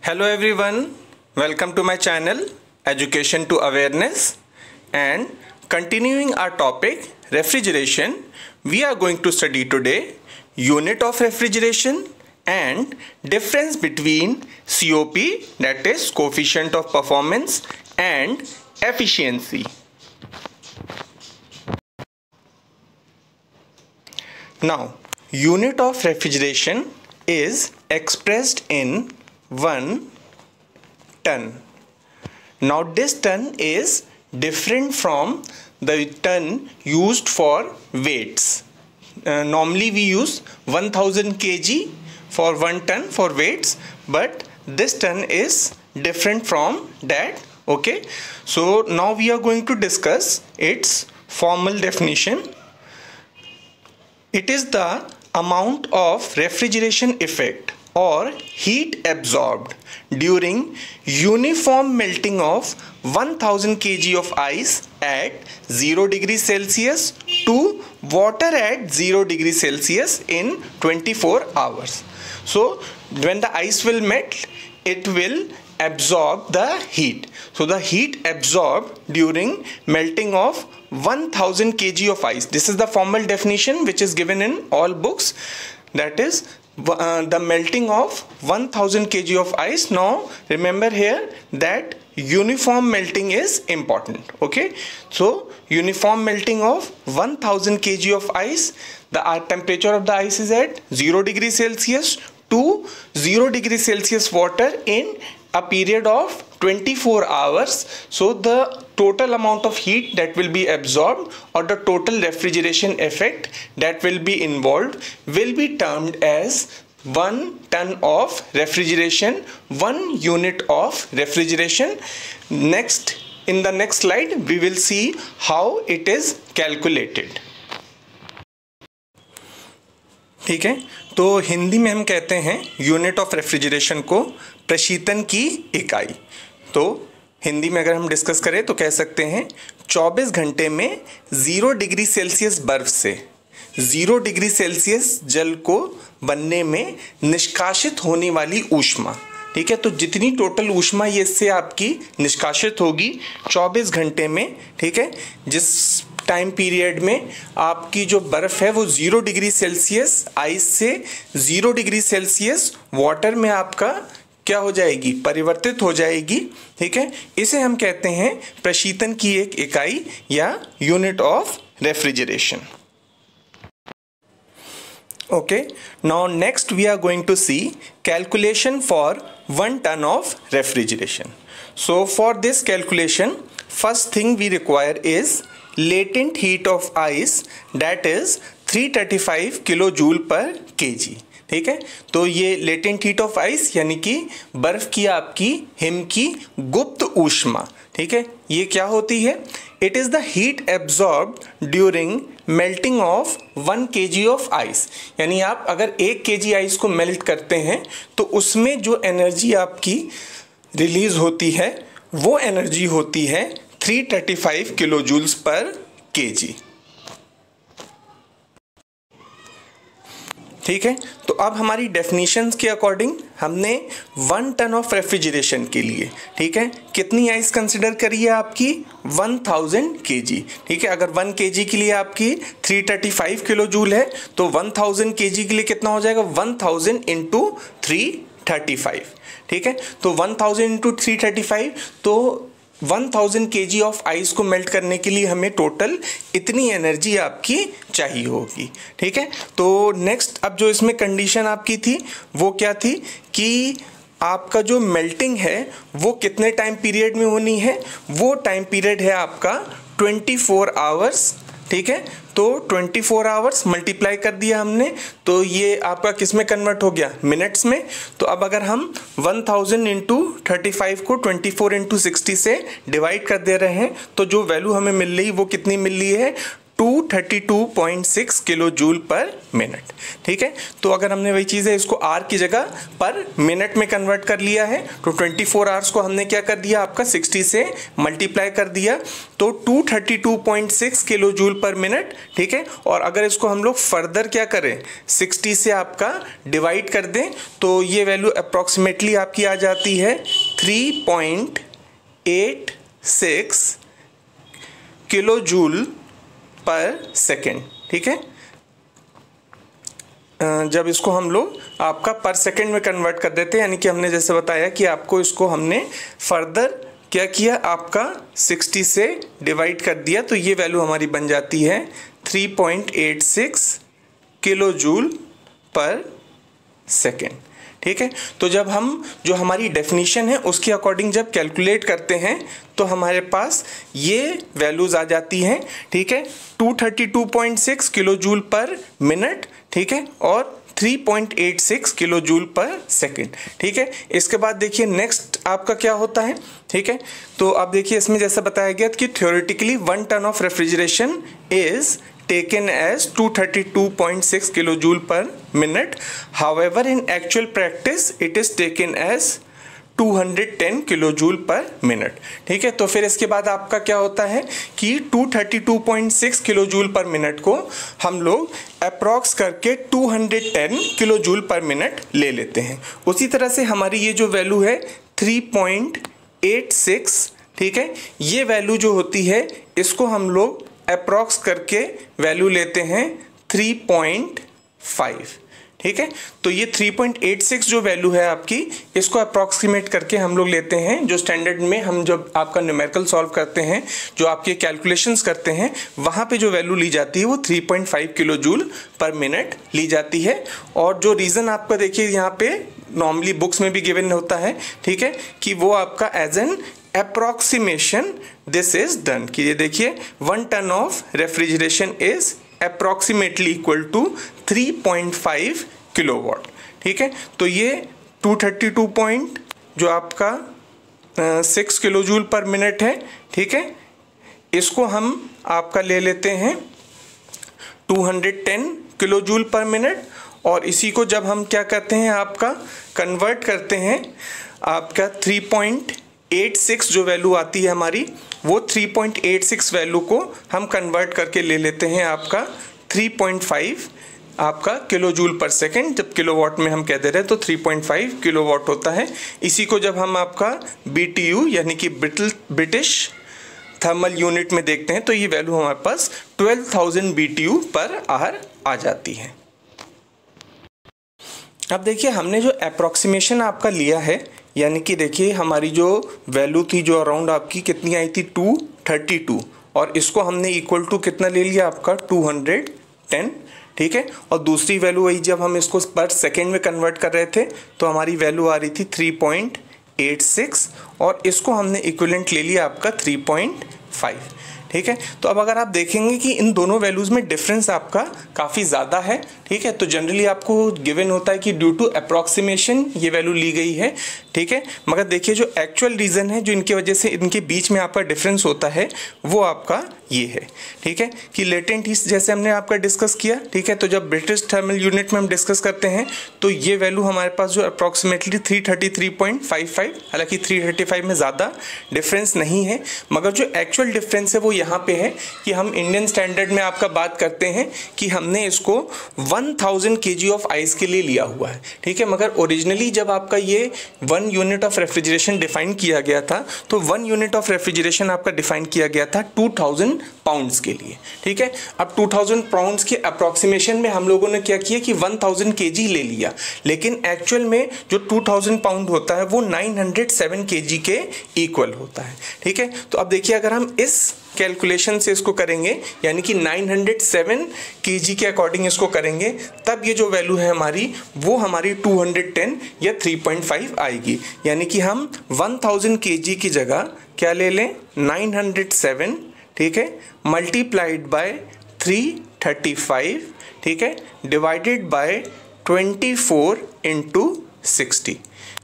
Hello everyone, welcome to my channel Education to Awareness, and continuing our topic refrigeration, we are going to study today unit of refrigeration and difference between COP, that is coefficient of performance, and efficiency. Now, unit of refrigeration is expressed in 1 ton. Now this ton is different from the ton used for weights. Normally we use 1000 kg for 1 ton for weights, but this ton is different from that. Okay, so now we are going to discuss its formal definition. It is the amount of refrigeration effect or heat absorbed during uniform melting of 1000 kg of ice at 0 degrees Celsius to water at 0 degrees Celsius in 24 hours. So when the ice will melt, it will absorb the heat. So the heat absorbed during melting of 1000 kg of ice. This is the formal definition which is given in all books. That is the melting of 1000 kg of ice. Now remember here that uniform melting is important. Okay, so uniform melting of 1000 kg of ice, the temperature of the ice is at 0 degrees Celsius to 0 degrees Celsius water in a period of 24 hours. So the total amount of heat that will be absorbed or the total refrigeration effect that will be involved will be termed as 1 ton of refrigeration, 1 unit of refrigeration. Next, in the next slide, we will see how it is calculated. ठीक है, तो हिंदी में हम कहते हैं unit of refrigeration को प्रशीतन की इकाई. तो हिंदी में अगर हम डिस्कस करें तो कह सकते हैं 24 घंटे में 0 डिग्री सेल्सियस बर्फ से 0 डिग्री सेल्सियस जल को बनने में निष्कासित होने वाली ऊष्मा. ठीक है, तो जितनी टोटल ऊष्मा ये इससे आपकी निष्कासित होगी 24 घंटे में. ठीक है, जिस टाइम पीरियड में आपकी जो बर्फ़ है वो 0 डिग्री सेल्सियस आइस से 0 डिग्री सेल्सियस वाटर में आपका क्या हो जाएगी, परिवर्तित हो जाएगी. ठीक है, इसे हम कहते हैं प्रशीतन की एक इकाई या unit of refrigeration. Okay, now next we are going to see calculation for 1 ton of refrigeration. So for this calculation, first thing we require is latent heat of ice, that is 335 kilojoule per kg. ठीक है, तो ये latent heat of ice यानी कि बर्फ की आपकी him की गुप्त ऊष्मा. ठीक है, ये क्या होती है? It is the heat absorbed during melting of 1 kg of ice. यानी आप अगर 1 kg आइस को मेल्ट करते हैं तो उसमें जो एनर्जी आपकी रिलीज होती है वो एनर्जी होती है 335 किलोजूल्स पर kg. ठीक है, तो अब हमारी डेफिनेशंस के अकॉर्डिंग हमने 1 टन ऑफ रेफ्रिजरेशन के लिए, ठीक है, कितनी आइस कंसिडर करी है आपकी 1000 kg. ठीक है, अगर 1 kg के लिए आपकी 335 किलो जूल है तो 1000 kg के लिए कितना हो जाएगा, 1000 इंटू 335. ठीक है, तो 1000 इंटू 335, तो 1000 kg ऑफ आइस को मेल्ट करने के लिए हमें टोटल इतनी एनर्जी आपकी चाहिए होगी. ठीक है, तो नेक्स्ट अब जो इसमें कंडीशन आपकी थी वो क्या थी कि आपका जो मेल्टिंग है वो कितने टाइम पीरियड में होनी है. वो टाइम पीरियड है आपका 24 आवर्स. ठीक है, तो 24 आवर्स मल्टीप्लाई कर दिया हमने तो ये आपका किस में कन्वर्ट हो गया, मिनट्स में. तो अब अगर हम 1000 इंटू 35 को 24 इंटू 60 से डिवाइड कर दे रहे हैं तो जो वैल्यू हमें मिल रही वो कितनी मिल रही है, 232.6 किलो जूल पर मिनट। ठीक है, तो अगर हमने वही चीज़ है इसको आर की जगह पर मिनट में कन्वर्ट कर लिया है तो 24 आवर्स को हमने क्या कर दिया, आपका 60 से मल्टीप्लाई कर दिया तो 232.6 किलो जूल पर मिनट। ठीक है, और अगर इसको हम लोग फर्दर क्या करें, 60 से आपका डिवाइड कर दें तो ये वैल्यू अप्रॉक्सीमेटली आपकी आ जाती है 3.86 किलो जूल पर सेकेंड। ठीक है, जब इसको हम लोग आपका पर सेकेंड में कन्वर्ट कर देते हैं, यानी कि हमने जैसे बताया कि आपको इसको हमने फर्दर क्या किया, आपका 60 से डिवाइड कर दिया तो ये वैल्यू हमारी बन जाती है 3.86 किलो जूल पर सेकेंड। ठीक है, तो जब हम जो हमारी डेफिनीशन है उसके अकॉर्डिंग जब कैलकुलेट करते हैं तो हमारे पास ये वैल्यूज़ आ जाती हैं। ठीक है, 232.6 किलो जूल पर मिनट। ठीक है, और 3.86 किलो जूल पर सेकेंड। ठीक है, इसके बाद देखिए नेक्स्ट आपका क्या होता है। ठीक है, तो अब देखिए इसमें जैसा बताया गया कि theoretically 1 ton of refrigeration is taken as 232.6 kilojoule per minute. However, in actual practice, it is taken as 210 kilojoule पर मिनट। ठीक है, तो फिर इसके बाद आपका क्या होता है कि 232.6 किलोजूल पर मिनट को हम लोग अप्रॉक्स करके 210 किलोजूल पर मिनट ले लेते हैं। उसी तरह से हमारी ये जो वैल्यू है 3.86, ठीक है, ये वैल्यू जो होती है इसको हम लोग अप्रॉक्स करके वैल्यू लेते हैं 3.5। ठीक है, तो ये 3.86 जो वैल्यू है आपकी, इसको अप्रॉक्सीमेट करके हम लोग लेते हैं। जो स्टैंडर्ड में हम जब आपका न्यूमेरिकल सॉल्व करते हैं, जो आपके कैलकुलेशंस करते हैं, वहाँ पे जो वैल्यू ली जाती है वो 3.5 किलो जूल पर मिनट ली जाती है। और जो रीज़न आपका देखिए यहाँ पे नॉर्मली बुक्स में भी गिवन होता है, ठीक है, कि वो आपका as an approximation this is done, कि ये देखिए 1 ton of refrigeration is approximately equal to 3.5 kilowatt. ठीक है, तो ये 232 पॉइंट जो आपका 6 किलो जूल पर मिनट है। ठीक है, इसको हम आपका ले लेते हैं 210 किलो जूल पर मिनट, और इसी को जब हम क्या करते हैं आपका कन्वर्ट करते हैं, आपका 3.86 जो वैल्यू आती है हमारी, वो 3.86 वैल्यू को हम कन्वर्ट करके ले लेते हैं आपका 3.5 आपका किलो जूल पर सेकेंड। जब किलोवाट में हम कह दे रहे हैं तो 3.5 किलोवाट होता है। इसी को जब हम आपका BTU यानी कि ब्रिटिश थर्मल यूनिट में देखते हैं तो ये वैल्यू हमारे पास 12,000 BTU पर आवर आ जाती है। अब देखिए हमने जो अप्रॉक्सीमेशन आपका लिया है, यानी कि देखिए हमारी जो वैल्यू थी जो अराउंड आपकी कितनी आई थी 232, और इसको हमने इक्वल टू कितना ले लिया आपका 210। ठीक है, और दूसरी वैल्यू वही जब हम इसको पर सेकेंड में कन्वर्ट कर रहे थे तो हमारी वैल्यू आ रही थी 3.86, और इसको हमने इक्विवेलेंट ले लिया आपका 3.5। ठीक है, तो अब अगर आप देखेंगे कि इन दोनों वैल्यूज़ में डिफरेंस आपका काफ़ी ज़्यादा है। ठीक है, तो जनरली आपको गिवन होता है कि ड्यू टू अप्रॉक्सीमेशन ये वैल्यू ली गई है। ठीक है, मगर देखिए जो एक्चुअल रीज़न है जो इनकी वजह से इनके बीच में आपका डिफरेंस होता है वो आपका ये है। ठीक है, कि लेटेंट हीट जैसे हमने आपका डिस्कस किया। ठीक है, तो जब ब्रिटिश थर्मल यूनिट में हम डिस्कस करते हैं तो ये वैल्यू हमारे पास जो अप्रॉक्सीमेटली 333.55, हालांकि 335 में ज़्यादा डिफरेंस नहीं है, मगर जो एक्चुअल डिफरेंस है वो यहाँ पे है कि हम इंडियन स्टैंडर्ड में आपका बात करते हैं कि हमने इसको 1000 kg ऑफ आइस के लिए लिया हुआ है। ठीक है, मगर ओरिजिनली जब आपका ये 1 यूनिट ऑफ रेफ्रिजरेशन डिफाइन किया गया था तो 1 यूनिट ऑफ रेफ्रिजरेशन आपका डिफाइन किया गया था 2000 पाउंड्स के लिए। ठीक है, अब 2000 पाउंड्स के अप्रॉक्सीमेशन में हम लोगों ने क्या किया कि 1000 kg ले लिया, लेकिन एक्चुअल में जो 2000 पाउंड होता है वो 907 kg के इक्वल होता है। ठीक है, तो अब देखिए अगर हम इस कैलकुलेशन से इसको करेंगे यानी कि 907 kg के अकॉर्डिंग इसको करेंगे, तब ये जो वैल्यू है हमारी वो हमारी 210 या 3.5 आएगी। यानी कि हम 1000 kg की जगह क्या ले लें 907, ठीक है, मल्टीप्लाइड बाय 335, ठीक है, डिवाइडेड बाय 24 इंटू 60।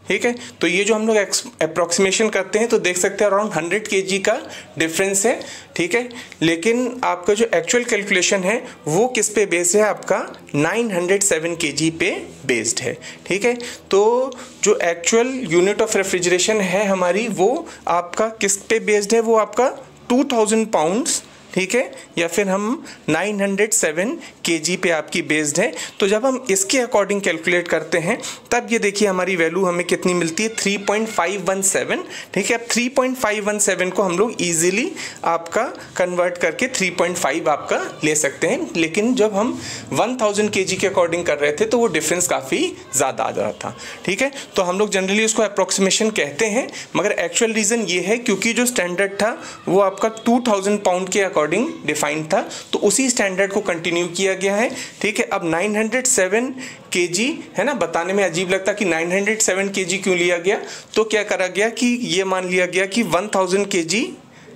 ठीक है, तो ये जो हम लोग अप्रॉक्सीमेशन करते हैं तो देख सकते हैं अराउंड 100 kg का डिफरेंस है। ठीक है, लेकिन आपका जो एक्चुअल कैलकुलेशन है वो किस पे बेस्ड है, आपका 907 kg पे बेस्ड है। ठीक है, तो जो एक्चुअल यूनिट ऑफ रेफ्रिजरेशन है हमारी वो आपका किस पे बेस्ड है, वो आपका 2000 पाउंड्स, ठीक है, या फिर हम 907 kg पे आपकी बेस्ड है। तो जब हम इसके अकॉर्डिंग कैलकुलेट करते हैं तब ये देखिए हमारी वैल्यू हमें कितनी मिलती है, 3.517। ठीक है, अब 3.517 को हम लोग इजीली आपका कन्वर्ट करके 3.5 आपका ले सकते हैं, लेकिन जब हम 1000 kg के अकॉर्डिंग कर रहे थे तो वो डिफरेंस काफ़ी ज़्यादा आ रहा था। ठीक है, तो हम लोग जनरली उसको अप्रॉक्सीमेशन कहते हैं, मगर एक्चुअल रीज़न ये है क्योंकि जो स्टैंडर्ड था वो आपका 2000 पाउंड के अकॉर्डिंग डिफाइंड था, तो उसी स्टैंडर्ड को कंटिन्यू किया गया है। ठीक है, अब 907 kg है ना, बताने में अजीब लगता कि 907 kg क्यों लिया गया, तो क्या करा गया कि ये मान लिया गया कि 1000 kg,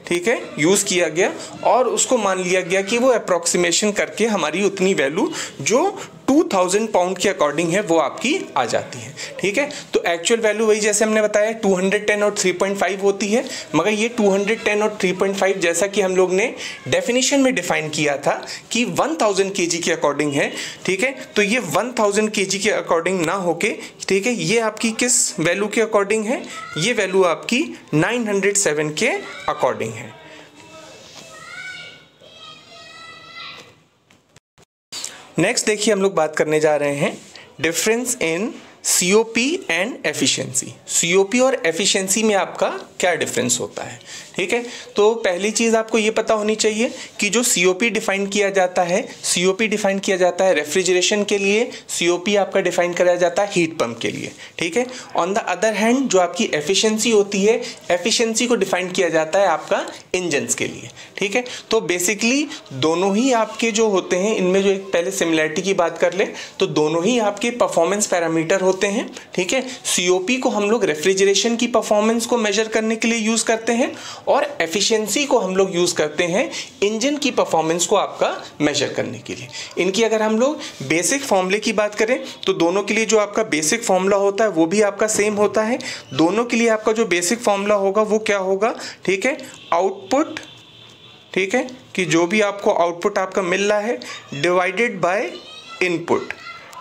ठीक है, यूज़ किया गया और उसको मान लिया गया कि वो अप्रॉक्सीमेशन करके हमारी उतनी वैल्यू जो 2000 पाउंड के अकॉर्डिंग है वो आपकी आ जाती है। ठीक है, तो एक्चुअल वैल्यू वही जैसे हमने बताया 210 और 3.5 होती है, मगर ये 210 और 3.5 जैसा कि हम लोग ने डेफिनेशन में डिफाइन किया था कि 1000 kg के अकॉर्डिंग है। ठीक है, तो ये 1000 kg के अकॉर्डिंग ना होके, ठीक है, ये आपकी किस वैल्यू के अकॉर्डिंग है, ये वैल्यू आपकी 907 के अकॉर्डिंग है। नेक्स्ट देखिए हम लोग बात करने जा रहे हैं difference in COP and efficiency. COP और एफिशिएंसी में आपका क्या डिफरेंस होता है। ठीक है, तो पहली चीज़ आपको ये पता होनी चाहिए कि जो COP डिफाइन किया जाता है, COP डिफाइन किया जाता है रेफ्रिजरेशन के लिए, COP आपका डिफाइन किया जाता है हीट पंप के लिए। ठीक है, ऑन द अदर हैंड जो आपकी एफिशिएंसी होती है, एफिशिएंसी को डिफाइन किया जाता है आपका इंजन्स के लिए। ठीक है, तो बेसिकली दोनों ही आपके जो होते हैं, इनमें जो एक पहले सिमिलैरिटी की बात कर ले तो दोनों ही आपके परफॉर्मेंस पैरामीटर होते हैं। ठीक है, COP को हम लोग रेफ्रिजरेशन की परफॉर्मेंस को मेजर करने के लिए यूज करते हैं और एफिशिएंसी को हम लोग यूज करते हैं इंजन की परफॉर्मेंस को आपका मेजर करने के लिए। इनकी अगर हम लोग बेसिक फॉर्मूले की बात करें तो दोनों के लिए जो आपका बेसिक फॉर्मूला होता है वो भी आपका सेम होता है। दोनों के लिए आपका जो बेसिक फॉर्मूला होगा वो क्या होगा, ठीक है, आउटपुट, ठीक है, कि जो भी आपको आउटपुट आपका मिल रहा है डिवाइडेड बाय इनपुट।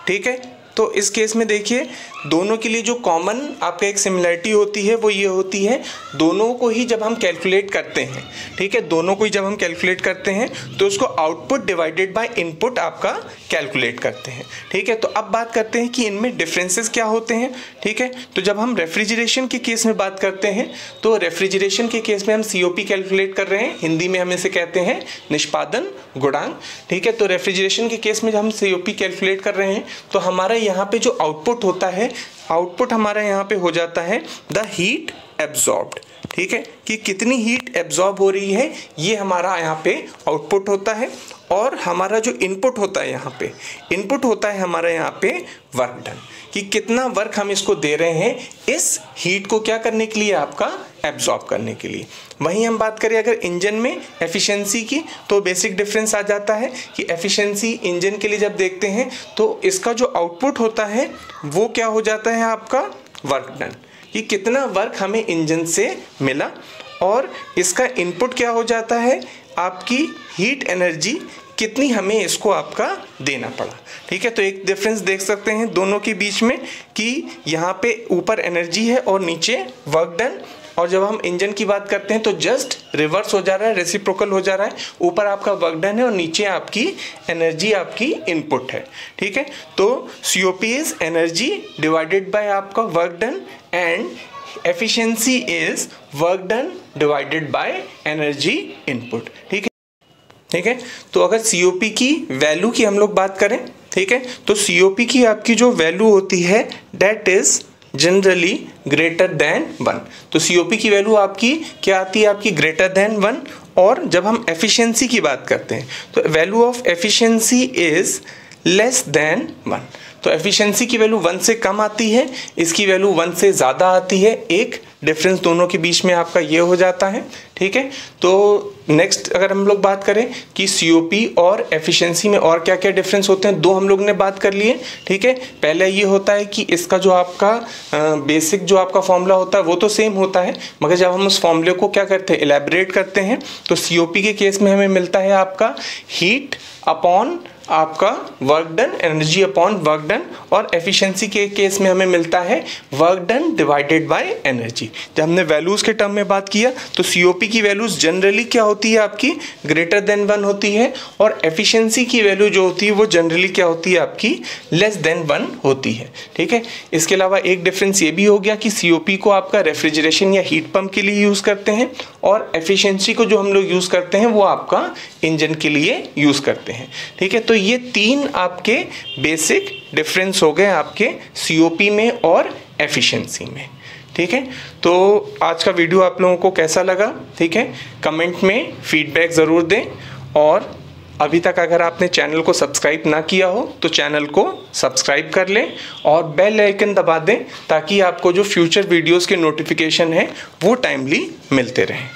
ठीक है, तो इस केस में देखिए दोनों के लिए जो कॉमन आपका एक सिमिलरिटी होती है वो ये होती है, दोनों को ही जब हम कैलकुलेट करते हैं, ठीक है, दोनों को ही जब हम कैलकुलेट करते हैं तो उसको आउटपुट डिवाइडेड बाय इनपुट आपका कैलकुलेट करते हैं। ठीक है, तो अब बात करते हैं कि इनमें डिफरेंसेस क्या होते हैं। ठीक है, तो जब हम रेफ्रिजरेशन के केस में बात करते हैं तो रेफ्रिजरेशन के केस में हम COP कैलकुलेट कर रहे हैं, हिंदी में हम इसे कहते हैं निष्पादन गुणांक। ठीक है, तो रेफ्रिजरेशन के केस में जब हम COP कैलकुलेट कर रहे हैं तो हमारा यहाँ पे जो आउटपुट होता है, आउटपुट हमारा यहाँ पे हो जाता है द हीट एब्जॉर्ब्ड। ठीक है, कि कितनी हीट एब्जॉर्ब हो रही है ये हमारा यहाँ पे आउटपुट होता है, और हमारा जो इनपुट होता है यहाँ पे, इनपुट होता है हमारा यहाँ पे वर्क डन, कि कितना वर्क हम इसको दे रहे हैं इस हीट को क्या करने के लिए, आपका एब्जॉर्ब करने के लिए। वहीं हम बात करें अगर इंजन में एफिशिएंसी की तो बेसिक डिफरेंस आ जाता है कि एफिशिएंसी इंजन के लिए जब देखते हैं तो इसका जो आउटपुट होता है वो क्या हो जाता है आपका वर्क डन, कि कितना वर्क हमें इंजन से मिला, और इसका इनपुट क्या हो जाता है आपकी हीट एनर्जी, कितनी हमें इसको आपका देना पड़ा। ठीक है, तो एक डिफरेंस देख सकते हैं दोनों के बीच में कि यहाँ पे ऊपर एनर्जी है और नीचे वर्क डन, और जब हम इंजन की बात करते हैं तो जस्ट रिवर्स हो जा रहा है, रेसिप्रोकल हो जा रहा है, ऊपर आपका वर्क डन है और नीचे आपकी एनर्जी आपकी इनपुट है। ठीक है, तो COP is energy divided by आपका work done and efficiency is work done divided by energy input. ठीक है, ठीक है, तो अगर COP की वैल्यू की हम लोग बात करें, ठीक है, तो COP की आपकी जो वैल्यू होती है that is generally greater than 1। तो COP की वैल्यू आपकी क्या आती है, आपकी ग्रेटर देन 1। और जब हम एफिशिएंसी की बात करते हैं तो value of efficiency is less than 1। तो एफिशिएंसी की वैल्यू 1 से कम आती है, इसकी वैल्यू 1 से ज़्यादा आती है, एक डिफरेंस दोनों के बीच में आपका ये हो जाता है। ठीक है, तो नेक्स्ट अगर हम लोग बात करें कि सीओपी और एफिशिएंसी में और क्या क्या डिफरेंस होते हैं, दो हम लोग ने बात कर लिए। ठीक है, पहले ये होता है कि इसका जो आपका बेसिक जो आपका फॉर्मूला होता है वो तो सेम होता है, मगर जब हम उस फॉर्मूले को क्या करते हैं, इलेबोरेट करते हैं, तो सीओपी के केस में हमें मिलता है आपका हीट अपॉन आपका work done, energy upon work done, और एफिशिएंसी के केस में हमें मिलता है work done divided by energy. जब हमने वैल्यूज़ के टर्म में बात किया तो सीओपी की वैल्यूज़ जनरली क्या होती है आपकी, ग्रेटर देन 1 होती है, और एफिशिएंसी की वैल्यू जो होती है वो जनरली क्या होती है आपकी, लेस देन 1 होती है। ठीक है, इसके अलावा एक डिफरेंस ये भी हो गया कि सीओपी को आपका रेफ्रिजरेशन या हीट पंप के लिए यूज़ करते हैं, और एफिशिएंसी को जो हम लोग यूज़ करते हैं वो आपका इंजन के लिए यूज़ करते हैं। ठीक है, तो ये 3 आपके बेसिक डिफरेंस हो गए आपके सीओपी में और एफिशिएंसी में। ठीक है, तो आज का वीडियो आप लोगों को कैसा लगा, ठीक है, कमेंट में फीडबैक ज़रूर दें, और अभी तक अगर आपने चैनल को सब्सक्राइब ना किया हो तो चैनल को सब्सक्राइब कर लें और बेल आइकन दबा दें, ताकि आपको जो फ्यूचर वीडियोस के नोटिफिकेशन है वो टाइमली मिलते रहें।